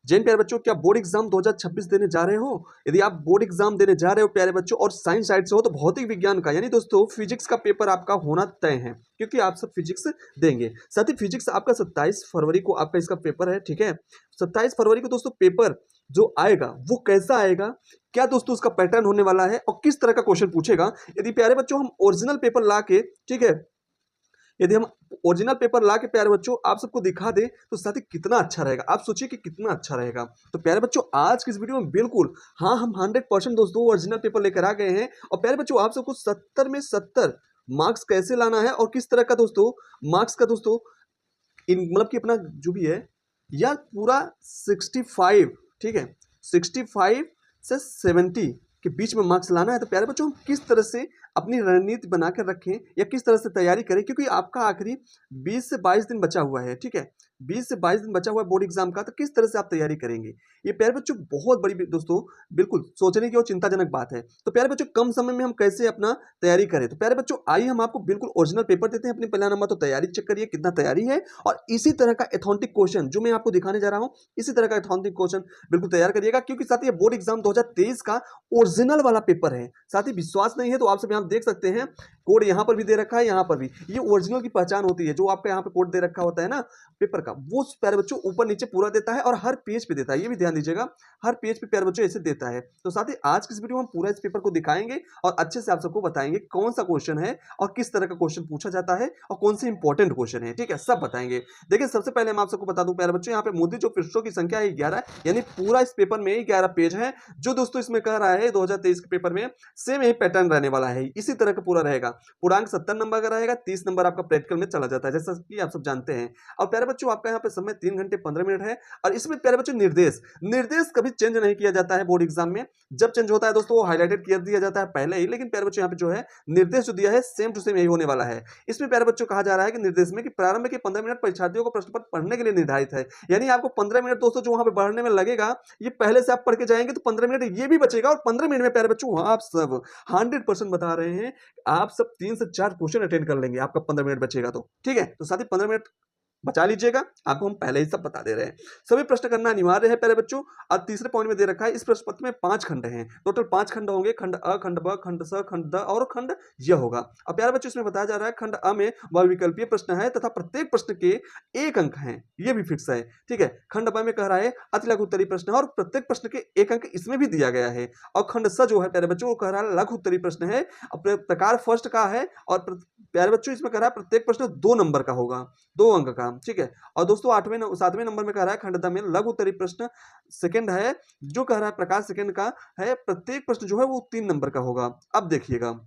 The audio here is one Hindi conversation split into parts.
जैन प्यारे बच्चों, क्या बोर्ड एग्जाम 2026 देने जा रहे हो? यदि आप बोर्ड एग्जाम देने जा रहे हो प्यारे बच्चों और साइंस साइड से हो तो भौतिक विज्ञान का यानी दोस्तों फिजिक्स का पेपर आपका होना तय है, क्योंकि आप सब फिजिक्स देंगे। साथ ही फिजिक्स आपका 27 फरवरी को आपका इसका पेपर है, ठीक है। 27 फरवरी को दोस्तों पेपर जो आएगा वो कैसा आएगा, क्या दोस्तों उसका पैटर्न होने वाला है और किस तरह का क्वेश्चन पूछेगा, यदि प्यारे बच्चों हम ओरिजिनल पेपर ला के, ठीक है, यदि हम ओरिजिनल पेपर ला के प्यारे बच्चों आप सबको दिखा दे तो साथ ही कितना अच्छा रहेगा। आप सोचिए कि कितना अच्छा रहेगा। तो प्यारे बच्चों आज की इस वीडियो में बिल्कुल हाँ हम 100% दोस्तों ओरिजिनल पेपर लेकर आ गए हैं। और प्यारे बच्चों आप सबको 70 में 70 मार्क्स कैसे लाना है और किस तरह का दोस्तों मार्क्स का दोस्तों मतलब कि अपना जो भी है या पूरा 65, ठीक है, 65 से 70 के बीच में मार्क्स लाना है। तो प्यारे बच्चों हम किस तरह से अपनी रणनीति बनाकर रखें या किस तरह से तैयारी करें, क्योंकि आपका आखिरी 20 से 22 दिन बचा हुआ है, ठीक है, 20 से 22 दिन बचा हुआ है बोर्ड एग्जाम का। तो किस तरह से आप तैयारी करेंगे, ये प्यारे बच्चों बहुत बड़ी दोस्तों बिल्कुल सोचने की और चिंताजनक बात है। तो प्यारे बच्चों कम समय में हम कैसे अपना तैयारी करें, तो प्यारे बच्चों आइए हम आपको बिल्कुल ओरिजिनल पेपर देते हैं अपने पहला नंबर। तो तैयारी चेक करिए कितना तैयारी है और इसी तरह का एथेंटिक क्वेश्चन जो मैं आपको दिखाने जा रहा हूं, इसी तरह का एथेंटिक क्वेश्चन बिल्कुल तैयार करिएगा, क्योंकि साथ ही बोर्ड एग्जाम 2023 का ओरिजिनल वाला पेपर है। साथ ही विश्वास नहीं है तो आप सब यहां देख सकते हैं, कोड यहां पर भी दे रखा है, यहां पर भी। ये ओरिजिनल की पहचान होती है, जो आपका यहां पे कोड दे रखा होता है ना पेपर का, वो प्यारे बच्चों ऊपर नीचे पूरा देता है और हर पेज पे देता है। ये भी ध्यान दीजिएगा, हर पेज पे प्यारे बच्चों ऐसे देता है। तो साथ ही आज की इस वीडियो में हम पूरा इस पेपर को दिखाएंगे और अच्छे से आप सबको बताएंगे कौन सा क्वेश्चन है और किस तरह का क्वेश्चन पूछा जाता है और कौन से इंपॉर्टेंट क्वेश्चन है, ठीक है, सब बताएंगे। देखिए सबसे पहले हम आप सबको बता दूं प्यारे बच्चों, यहाँ पे मोदी जो पृष्ठों की संख्या है 11, यानी पूरा इस पेपर में 11 पेज है। जो दोस्तों इसमें कह रहा है 2023 के पेपर में सेम यही पैटर्न रहने वाला है, इसी तरह का पूरा रहेगा। पूर्णांक 70 नंबर का रहेगा, 30 नंबर आपका प्रैक्टिकल में चला जाता है, जैसा कि आप सब जानते हैं। और प्यारे बच्चों आपका यहाँ पे समय 3 घंटे 15 मिनट है। और इसमें प्यारे बच्चों निर्देश निर्देश कभी चेंज नहीं किया जाता है बोर्ड एग्जाम में। जब चेंज होता है दोस्तों वो हाईलाइटेड कर दिया जाता है पहले ही, लेकिन प्यारे बच्चों यहाँ पे जो है निर्देश जो दिया है सेम टू सेम यही होने वाला है। इसमें प्यारे बच्चों कहा जा रहा है कि निर्देश में कि प्रारंभ के 15 मिनट परीक्षार्थियों को प्रश्न पत्र पढ़ने के लिए निर्धारित है। यानी आपको 15 मिनट दोस्तों जो वहां पे बढ़ने में लगेगा, ये पहले से आप पढ़ के जाएंगे तो 15 मिनट ये भी बचेगा। और 15 मिनट में प्यारे बच्चों आप सब 100% बता रहे हैं, आप सब 3 से 4 क्वेश्चन अटेंड कर लेंगे, आपका 15 मिनट बचेगा तो, ठीक है। तो साथ ही 15 मिनट बचा लीजिएगा, आपको हम पहले ही सब बता दे रहे हैं। सभी प्रश्न करना अनिवार्य है प्यारे बच्चों। और तीसरे पॉइंट में दे रखा है इस प्रश्न पत्र में 5 खंड हैं, टोटल 5 खंड होंगे, खंड अ, खंड ब, खंड स, खंड द और खंड य होगा। और प्यारे बच्चों इसमें बताया जा रहा है खंड अ में बहुविकल्पीय प्रश्न है तथा प्रत्येक प्रश्न के 1 अंक हैं, ये भी फिक्स है, ठीक है। खंड ब में कह रहा है अति लघु उत्तरीय प्रश्न है और प्रत्येक प्रश्न के 1 अंक इसमें भी दिया गया है। और खंड स जो है प्यारे बच्चों वो कह रहा है लघु उत्तरीय प्रश्न है, प्रकार फर्स्ट का है। और प्यारे बच्चों इसमें कह रहा है प्रत्येक प्रश्न 2 नंबर का होगा, 2 अंक का, ठीक है। और दोस्तों 7वें नंबर में कह रहा है खंड द में लघु उत्तरीय प्रश्न सेकंड है, जो कह रहा है प्रकार सेकंड का है, प्रत्येक प्रश्न जो है वो 3 नंबर का होगा। अब देखिएगा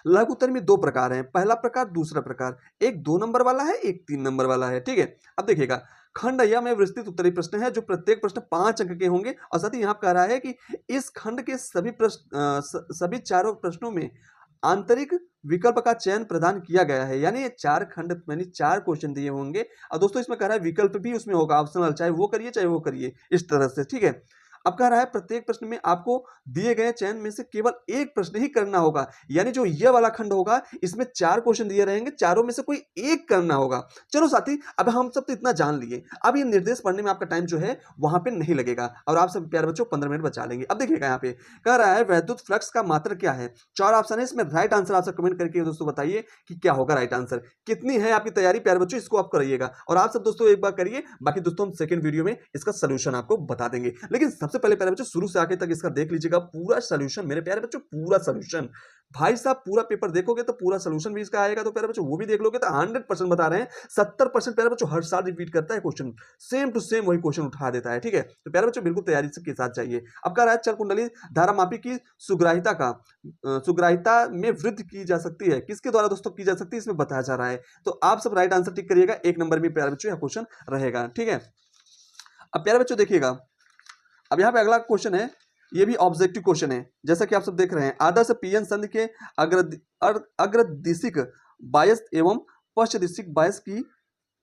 लघु उत्तर में 2 प्रकार हैं, पहला प्रकार दूसरा प्रकार, एक 2 नंबर वाला है, एक 3 नंबर वाला है, ठीक है। अब देखिएगा खंड य में विस्तृत उत्तरीय प्रश्न है, जो प्रत्येक प्रश्न 5 अंक के होंगे। और साथ ही यहाँ कह रहा है कि इस खंड के सभी प्रश्न सभी चारों प्रश्नों में आंतरिक विकल्प का चयन प्रदान किया गया है, यानी ये 4 खंड यानी 4 क्वेश्चन दिए होंगे। और दोस्तों इसमें कह रहा है विकल्प भी उसमें होगा, ऑप्शनल, चाहे वो करिए चाहे वो करिए, इस तरह से, ठीक है। अब कह रहा है प्रत्येक प्रश्न में आपको दिए गए चयन में से केवल एक प्रश्न ही करना होगा, यानी जो ये वाला खंड होगा इसमें 4 क्वेश्चन दिए रहेंगे, चारों में से कोई एक करना होगा। चलो साथी अब हम सब तो इतना जान लिए, अब ये निर्देश पढ़ने में आपका टाइम जो है वहां पे नहीं लगेगा और आप सब प्यारे बच्चों 15 मिनट बचा लेंगे। अब देखिएगा यहाँ पे कह रहा है वैद्युत फ्लक्स का मात्रक क्या है, 4 ऑप्शन है, इसमें राइट आंसर आप सब कमेंट करके दोस्तों बताइए कि क्या होगा राइट आंसर। कितनी है आपकी तैयारी प्यारे बच्चों, इसको आप करिएगा और आप सब दोस्तों एक बार करिए, बाकी दोस्तों हम सेकंड वीडियो में इसका सोल्यूशन आपको बता देंगे। लेकिन सबसे पहले प्यारे बच्चों शुरू से आगे तक इसका देख लीजिएगा पूरा सोल्यूशन मेरे प्यारे बच्चों, पूरा सोल्यूशन। भाई साहब पूरा पेपर देखोगे तो पूरा सोल्यूशन भी इसका आएगा, तो प्यारे बच्चों वो भी देख लोगे तो 100% बता रहे हैं। 70% प्यारे बच्चों हर साल रिपीट करता है क्वेश्चन, सेम टू सेम वही क्वेश्चन उठा देता है, ठीक है। तो प्यारे बच्चों बिल्कुल तैयारी के साथ जाइए। अब कह रहा है चल कुंडली धारामापी की सुग्राहिता में वृद्धि की जा सकती है, किसके द्वारा दोस्तों की जा सकती है इसमें बताया जा रहा है। तो आप सब राइट आंसर टिक करिएगा, 1 नंबर में प्यारे बच्चों यह क्वेश्चन रहेगा, ठीक है। अब प्यारे बच्चों देखिएगा अब यहाँ पे अगला क्वेश्चन है, ये भी ऑब्जेक्टिव क्वेश्चन है, जैसा कि आप सब देख रहे हैं। आदर्श पीएन संधि के अग्रदिशिक बायस एवं पश्चदिशिक बायस की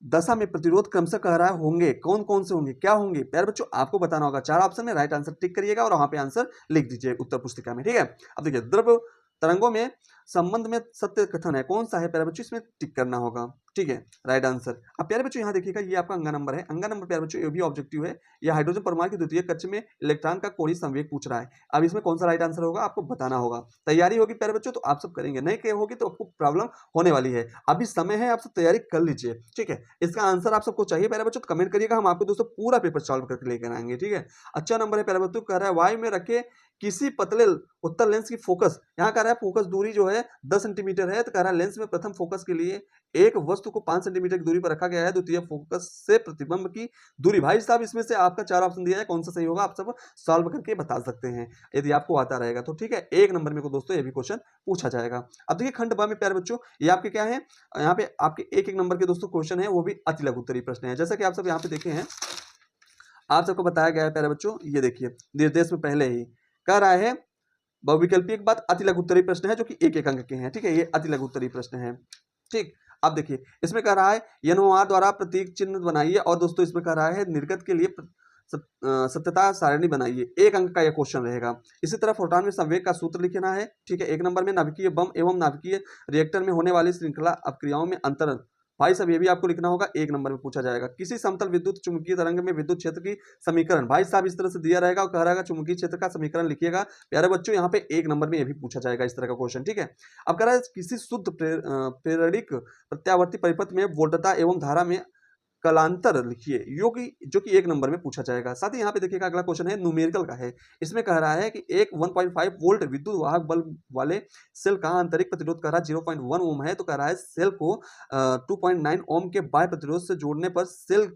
दशा में प्रतिरोध क्रमशः कह रहा है होंगे, कौन कौन से होंगे, क्या होंगे प्यारे बच्चों आपको बताना होगा। 4 ऑप्शन में राइट आंसर टिक करिएगा और वहां पे आंसर लिख दीजिए उत्तर पुस्तिका में, ठीक है। अब देखिए द्रव तरंगों में संबंध में सत्य कथन है, कौन सा है प्यारे बच्चों, इसमें टिक करना होगा। ठीक है, राइट आंसर। अब प्यारे बच्चों यहाँ देखिएगा, ये आपका अंगा नंबर है। अंगा नंबर प्यारे बच्चों ये भी ऑब्जेक्टिव है। यह हाइड्रोजन परमाणु के द्वितीय कक्ष में इलेक्ट्रॉन का कोणीय संवेग पूछ रहा है। अब इसमें कौन सा राइट आंसर होगा आपको बताना होगा। तैयारी होगी प्यारे बच्चों तो आप सब करेंगे, नहीं के होगी तो आपको प्रॉब्लम होने वाली है। अभी समय है, आप सब तैयारी कर लीजिए। ठीक है, इसका आंसर आप सबको चाहिए प्यारे बच्चों तो कमेंट करिएगा, हम आपको दोस्तों पूरा पेपर सॉल्व करके लेकर आएंगे। ठीक है, अच्छा नंबर है प्यारे बच्चों, कह रहा है वायु में रखे किसी पतले उत्तल लेंस की फोकस, यहाँ कह रहा है फोकस दूरी जो है 10 सेंटीमीटर है, तो कह रहा है लेंस में प्रथम फोकस के लिए एक वस्तु को 5 सेंटीमीटर की दूरी पर रखा गया है, द्वितीय फोकस से प्रतिबिंब की दूरी। भाई साहब इसमें से आपका 4 ऑप्शन दिया है, कौन सा सही होगा आप सब सॉल्व करके बता सकते हैं यदि आपको आता रहेगा तो। ठीक है, 1 नंबर में को दोस्तों ये भी क्वेश्चन पूछा जाएगा। अब देखिए खंड ब में प्यारे बच्चों ये आपके क्या है, यहाँ पे आपके एक नंबर के दोस्तों क्वेश्चन है, वो भी अति लघु उत्तरीय प्रश्न है। जैसा कि आप सब यहाँ पे देखे हैं, आप सबको बताया गया है प्यारे बच्चों, ये देखिए निर्देश में पहले ही कह रहा है बहुविकल्पीय के बाद अति लघु उत्तरीय प्रश्न है जो कि एक एक अंक के हैं। ठीक है, ये अति लघु उत्तरीय प्रश्न है। ठीक, अब देखिए इसमें कह रहा है NOR द्वारा प्रतीक चिन्ह बनाइए, और दोस्तों इसमें कह रहा है निर्गत के लिए सत्यता सारणी बनाइए। एक अंक का यह क्वेश्चन रहेगा। इसी तरह फोटॉन में संवेग का सूत्र लिखना है। ठीक है, 1 नंबर में नाभिकीय बम एवं नाभिकीय रिएक्टर में होने वाली श्रृंखला अपक्रियाओं में अंतर, भाई साहब ये भी आपको लिखना होगा, 1 नंबर में पूछा जाएगा। किसी समतल विद्युत चुंबकीय तरंग में विद्युत क्षेत्र की समीकरण, भाई साहब इस तरह से दिया रहेगा और कह रहेगा चुंबकीय क्षेत्र का समीकरण लिखिएगा। प्यारे बच्चों यहाँ पे 1 नंबर में ये भी पूछा जाएगा इस तरह का क्वेश्चन। ठीक है, अब कह रहा है किसी शुद्ध प्रेरणिक प्रत्यावर्ती परिपथ में वोल्टता एवं धारा में कलांतर लिखिए, जो कि 1 नंबर में पूछा जाएगा। साथ ही यहाँ पे देखिएगा अगला क्वेश्चन है न्यूमेरिकल का है। इसमें कह रहा है कि एक 1.5 वोल्ट विद्युत वाहक बल्ब वाले सेल का आंतरिक प्रतिरोध कह रहा है 0.1 ओम है, तो कह रहा है सेल को 2.9 ओम के बाह्य प्रतिरोध से जोड़ने पर सेल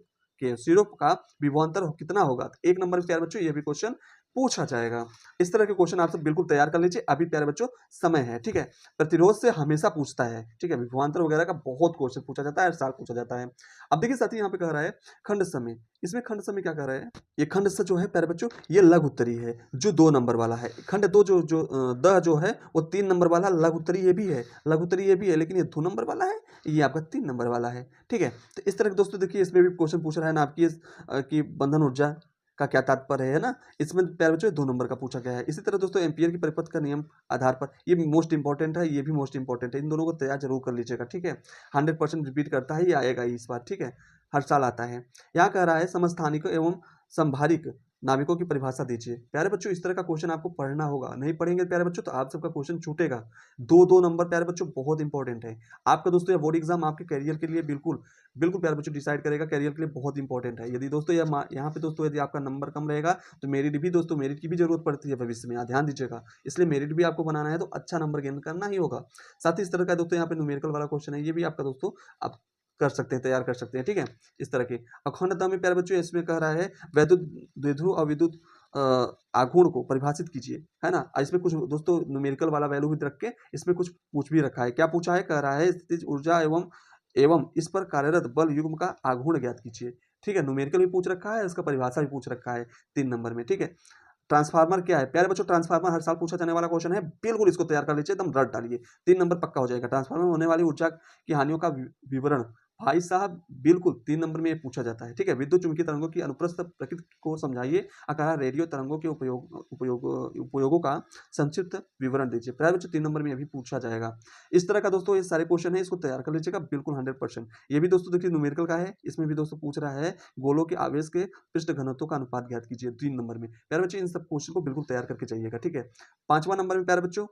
के सिरों का विभवांतर कितना होगा। 1 नंबर में प्यारे बच्चों ये भी क्वेश्चन पूछा जाएगा। इस तरह के क्वेश्चन आप सब बिल्कुल तैयार कर लीजिए, अभी प्यारे बच्चों समय है। ठीक है, प्रतिरोध से हमेशा पूछता है। ठीक है, विभवांतर वगैरह का बहुत क्वेश्चन पूछा जाता है, हर साल पूछा जाता है। अब देखिए साथी यहाँ पे कह रहा है खंड समय, इसमें खंड समय क्या कह रहा है, ये खंड स जो है प्यारे बच्चों ये लघु उत्तरीय है जो 2 नंबर वाला है। खंड 2 द जो है वो 3 नंबर वाला लघु उत्तरीय भी है, लघु उत्तरीय भी है, लेकिन ये 2 नंबर वाला है, ये आपका 3 नंबर वाला है। ठीक है, तो इस तरह के दोस्तों देखिए इसमें भी क्वेश्चन पूछ रहा है ना आपकी कि बंधन ऊर्जा का क्या तात्पर्य है ना, इसमें प्यारे बच्चों 2 नंबर का पूछा गया है। इसी तरह दोस्तों एम्पियर की परिपथ का नियम आधार पर, ये मोस्ट इंपॉर्टेंट है, ये भी मोस्ट इंपॉर्टेंट है, इन दोनों को तैयार जरूर कर लीजिएगा। ठीक है, 100% रिपीट करता है, ये आएगा ही इस बार। ठीक है, हर साल आता है। यहाँ कह रहा है समस्थानिक एवं संभारिक नाविकों की परिभाषा दीजिए। प्यारे बच्चों इस तरह का क्वेश्चन आपको पढ़ना होगा, नहीं पढ़ेंगे प्यारे बच्चों तो आप सबका क्वेश्चन छूटेगा। 2-2 नंबर प्यारे बच्चों बहुत इंपॉर्टेंट है आपका दोस्तों, ये बोर्ड एग्जाम आपके करियर के लिए बिल्कुल बिल्कुल प्यारे बच्चों डिसाइड करेगा, करियर के लिए बहुत इंपॉर्टेंट है। यदि दोस्तों यहाँ पे दोस्तों यदि आपका नंबर कम रहेगा तो मेरिट भी दोस्तों, मेरिट की भी जरूरत पड़ती है भविष्य में, ध्यान दीजिएगा। इसलिए मेरिट भी आपको बनाना है तो अच्छा नंबर गेन करना ही होगा। साथ ही इस तरह का दोस्तों यहाँ पे न्यूमेरिकल वाला क्वेश्चन है, ये भी आपका दोस्तों आप कर सकते हैं, तैयार कर सकते हैं। ठीक है, इस तरह के अखंडता में प्यारे बच्चों इसमें कह रहा है वैद्युत द्विध्रुव और विद्युत आघूर्ण को परिभाषित कीजिए, है ना। इसमें कुछ दोस्तों न्यूमेरिकल वाला वैल्यू भी रख के इसमें कुछ पूछ भी रखा है। क्या पूछा है, कह रहा है स्थितिज ऊर्जा एवं इस पर कार्यरत बल युग्म का आघूर्ण ज्ञात कीजिए। ठीक है, न्यूमेरिकल भी पूछ रखा है, इसका परिभाषा भी पूछ रखा है 3 नंबर में। ठीक है, ट्रांसफार्मर क्या है प्यारे बच्चों, ट्रांसफार्मर हर साल पूछा जाने वाला क्वेश्चन है, बिल्कुल इसको तैयार कर लीजिए, एकदम रट डालिए, 3 नंबर पक्का हो जाएगा। ट्रांसफार्मर में होने वाली ऊर्जा की हानियों का विवरण, भाई साहब बिल्कुल 3 नंबर में ये पूछा जाता है। ठीक है, विद्युत चुम्बकीय तरंगों की अनुप्रस्थ प्रकृति को समझाइए, अकार रेडियो तरंगों के उपयोगों का संक्षिप्त विवरण दीजिए। प्यारे बच्चों 3 नंबर में ये भी पूछा जाएगा। इस तरह का दोस्तों ये सारे क्वेश्चन है, इसको तैयार कर लीजिएगा बिल्कुल 100%। ये भी दोस्तों देखिए न्यूमेरिकल का है, इसमें भी दोस्तों पूछ रहा है गोलों के आवेश के पृष्ठ घनत्व का अनुपात ज्ञात कीजिए 3 नंबर में। प्यारे बच्चों इन सब क्वेश्चन को बिल्कुल तैयार करके जाइएगा। ठीक है, 5वां नंबर में प्यारे बच्चों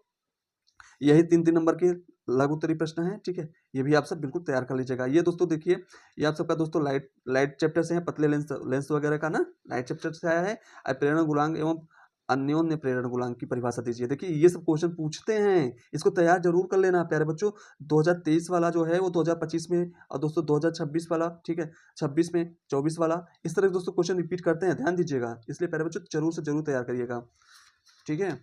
यही 3-3 नंबर के लघु उत्तरीय प्रश्न है। ठीक है, ये भी आप सब बिल्कुल तैयार कर लीजिएगा। ये दोस्तों देखिए ये आप सबका दोस्तों लाइट चैप्टर से है, पतले लेंस वगैरह का ना लाइट चैप्टर से आया है। प्रेरण गुणांक एवं अन्योन्य प्रेरण गुणांक की परिभाषा दीजिए। देखिए ये सब क्वेश्चन पूछते हैं, इसको तैयार जरूर कर लेना प्यारे बच्चों। 2023 वाला जो है वो 2025 में, और दोस्तों 2026 वाला, ठीक है 26 में, 24 वाला, इस तरह के दोस्तों क्वेश्चन रिपीट करते हैं, ध्यान दीजिएगा। इसलिए प्यारे बच्चों जरूर से जरूर तैयार करिएगा। ठीक है,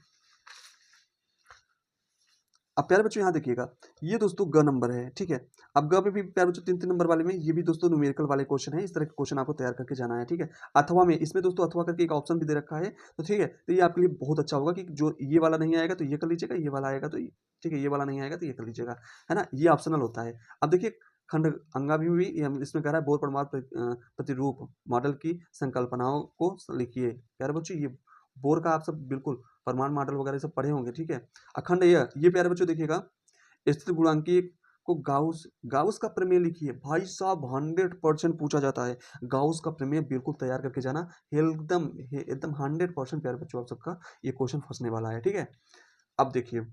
अब प्यारे बच्चों यहाँ देखिएगा ये दोस्तों ग नंबर है। ठीक है, अब ग में भी प्यारे बच्चों 3-3 नंबर वाले में ये भी दोस्तों न्यूमेरिकल वाले क्वेश्चन है। इस तरह के क्वेश्चन आपको तैयार करके जाना है। ठीक है, अथवा में इसमें दोस्तों अथवा करके एक ऑप्शन भी दे रखा है, तो ठीक है, तो ये आपके लिए बहुत अच्छा होगा कि जो ये वाला नहीं आएगा तो ये कर लीजिएगा, ये वाला आएगा तो ठीक है, ये वाला नहीं आएगा तो ये कर लीजिएगा, है ना, ये ऑप्शनल होता है। अब देखिए खंड अंगा भी इसमें कह रहा है बोर परमाणु प्रतिरूप मॉडल की संकल्पनाओं को लिखिए। प्यारे बच्चों ये बोर का आप सब बिल्कुल परमाणु मॉडल वगैरह सब पढ़े होंगे। ठीक है, अखंड ये प्यारे बच्चों देखिएगा स्थिर गुणांकी को गाउस का प्रमेय लिखिए भाई साहब, 100% पूछा जाता है। गाउस का प्रमेय बिल्कुल तैयार करके जाना, एकदम एकदम 100% प्यारे बच्चों आप सबका ये क्वेश्चन फंसने वाला है, ठीक है। अब देखिए,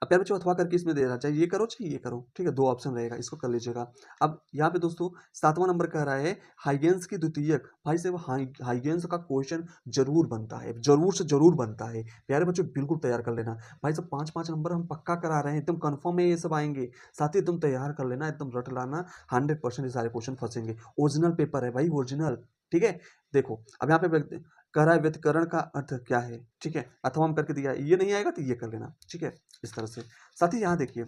अब प्यारे बच्चों अथवा करके इसमें दे रहा चाहिए ये करो चाहिए ये करो, ठीक है, 2 ऑप्शन रहेगा, इसको कर लीजिएगा। अब यहाँ पे दोस्तों 7वां नंबर कह रहा है हाइगेंस की द्वितीयक। भाई साहब हाइगेंस का क्वेश्चन जरूर बनता है, जरूर से जरूर बनता है प्यारे बच्चों, बिल्कुल तैयार कर लेना। भाई साहब 5-5 नंबर हम पक्का करा रहे हैं, एकदम कन्फर्म है ये सब आएंगे, साथ ही एकदम तैयार कर लेना, एकदम रट लाना, 100% ये सारे क्वेश्चन फंसेंगे। ओरिजिनल पेपर है भाई, ओरिजिनल, ठीक है। देखो अब यहाँ पे कह रहा है व्यतिकरण का अर्थ क्या है, ठीक है, अथवा हम करके दिया है, ये नहीं आएगा तो ये कर लेना, ठीक है, इस तरह से। साथ ही यहाँ देखिए,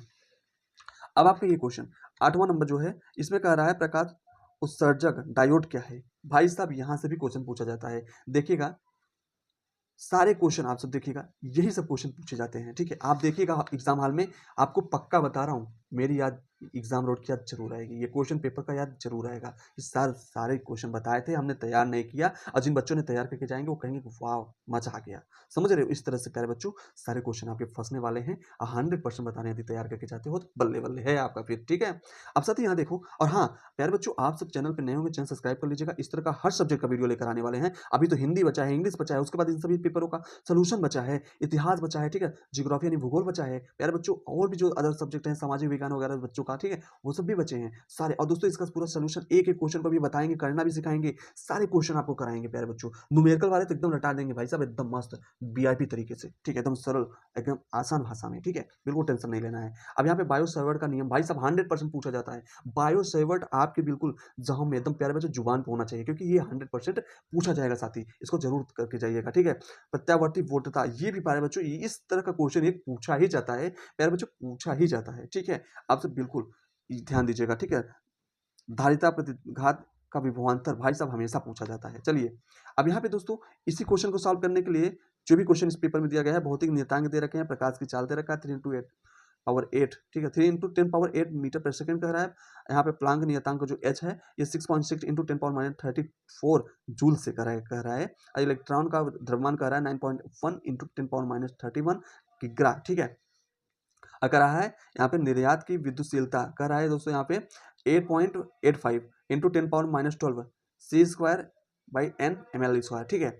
अब आपका ये क्वेश्चन 8वां नंबर जो है इसमें कह रहा है प्रकाश उत्सर्जक डायोड क्या है। भाई साहब यहाँ से भी क्वेश्चन पूछा जाता है, देखिएगा सारे क्वेश्चन आप सब देखिएगा, यही सब क्वेश्चन पूछे जाते हैं, ठीक है। आप देखिएगा एग्जाम हॉल में, आपको पक्का बता रहा हूँ, मेरी याद एग्जाम रोड की याद जरूर आएगी, ये क्वेश्चन पेपर का याद जरूर आएगा। इस साल सारे क्वेश्चन बताए थे हमने, तैयार नहीं किया, और जिन बच्चों ने तैयार करके जाएंगे वो कहेंगे वाह मजा आ गया, समझ रहे हो। इस तरह से प्यारे बच्चों सारे क्वेश्चन आपके फंसने वाले हैं, 100% बताने यदि तैयार करके जाते हो तो बल्ले बल्ले है आपका फिर, ठीक है। अब साथ ही यहाँ देखो, और हाँ प्यारे बच्चों आप सब चैनल पर नए होंगे, चैनल सब्सक्राइब कर लीजिएगा, इस तरह का हर सब्जेक्ट का वीडियो लेकर आने वाले हैं। अभी तो हिंदी बचा है, इंग्लिश बचा है, उसके बाद इन सभी पेपरों का सोल्यूशन बचा है, इतिहास बचा है, ठीक है, जियोग्राफी यानी भूगोल बचा है प्यारे बच्चों, और भी जो अदर सब्जेक्ट हैं सामाजिक विज्ञान वगैरह बच्चों का, ठीक है, वो सब भी बचे हैं सारे। और दोस्तों इसका पूरा सोल्यूशन एक एक क्वेश्चन को भी बताएंगे, करना भी सिखाएंगे, सारे क्वेश्चन आपको कराएंगे प्यारे बच्चों। न्यूमेरिकल वाले तो एकदम रटा देंगे भाई साहब, एकदम मस्त वीआईपी तरीके से, ठीक है, एकदम सरल, एकदम आसान भाषा में, ठीक है, बिल्कुल टेंशन नहीं लेना है। अब यहाँ पे बायो सेवर्ट का नियम भाई साहब 100% पूछा जाता है। बायो सेवर्ट आपके बिल्कुल जहां में एकदम प्यारे बच्चों जुबान पे होना चाहिए, क्योंकि ये 100% पूछा जाएगा साथी, इसको जरूर करके जाइएगा, ठीक है। प्रत्यावर्ती वोटता, ये भी प्यारे बच्चों इस तरह का क्वेश्चन एक पूछा ही जाता है प्यारे बच्चों, पूछा ही जाता है, ठीक है। आप सब बिल्कुल ध्यान दीजिएगा, ठीक है। धारिता प्रतिघात का विभवांतर भाई साहब हमेशा पूछा जाता है। चलिए अब यहाँ पे दोस्तों इसी क्वेश्चन को सॉल्व करने के लिए जो भी क्वेश्चन इस पेपर में दिया गया है, भौतिक नियतांक दे रखे हैं, प्रकाश की चाल दे रखा है 3 × 10⁸, ठीक है, 3 × 10⁸ मीटर पर सेकंड कह रहा है। यहाँ पे प्लांक नियतांक जो h है ये 6.6 × 10⁻34 जूल से कह रहा है। इलेक्ट्रॉन का द्रव्यमान कह रहा है 9.1 × 10⁻31 किग्रा, ठीक है। कह रहा है यहाँ पे निर्यात की विद्युतशीलता कह रहा है दोस्तों यहाँ पे 8.85 × 10⁻12 c²/n ml², ठीक है,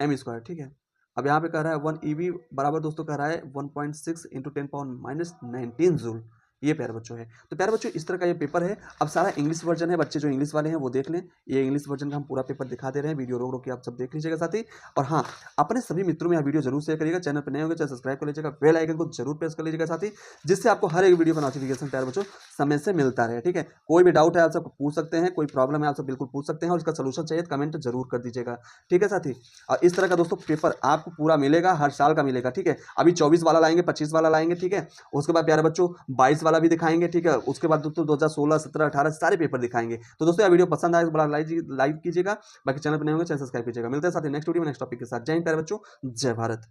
m², ठीक है। अब यहाँ पे कह रहा है 1 EV बराबर दोस्तों कह रहा है 1.6 × 10⁻19 जूल, ये प्यारे बच्चों है। तो प्यारे बच्चों इस तरह का ये पेपर है। अब सारा इंग्लिश वर्जन है, बच्चे जो इंग्लिश वाले हैं वो देख लें, ये इंग्लिश वर्जन का हम पूरा पेपर दिखा दे रहे हैं, वीडियो रोक रोक के आप सब देख लीजिएगा साथी। और हाँ अपने सभी मित्रों में यह वीडियो जरूर शेयर करिएगा, चैनल पर नए होंगे चैनल सब्सक्राइब कर लीजिएगा, बेल आइकन को जरूर प्रेस कर लीजिएगा साथी, जिससे आपको हर एक वीडियो का नोटिफिकेशन प्यारे बच्चों समय से मिलता रहे, ठीक है। कोई भी डाउट है आप सब पूछ सकते हैं, कोई प्रॉब्लम है आप सब बिल्कुल पूछ सकते हैं, और इसका सोल्यूशन चाहिए तो कमेंट जरूर कर दीजिएगा, ठीक है साथी। और इस तरह का दोस्तों पेपर आपको पूरा मिलेगा, हर साल का मिलेगा, ठीक है। अभी 24 वाला लाएंगे, 25 वाला लाएंगे, ठीक है, उसके बाद प्यारे बच्चों 22 वाला भी दिखाएंगे, ठीक है, उसके बाद दोस्तों 2016, 17, 18 सारे पेपर दिखाएंगे। तो दोस्तों यह वीडियो पसंद आए तो बड़ा लाइक कीजिएगा, बाकी चैनल पर नए होंगे चैनल सब्सक्राइब कीजिएगा। मिलते हैं साथ ही नेक्स्ट वीडियो में नेक्स्ट टॉपिक के साथ। जय हिंद प्यारे बच्चों, जय भारत।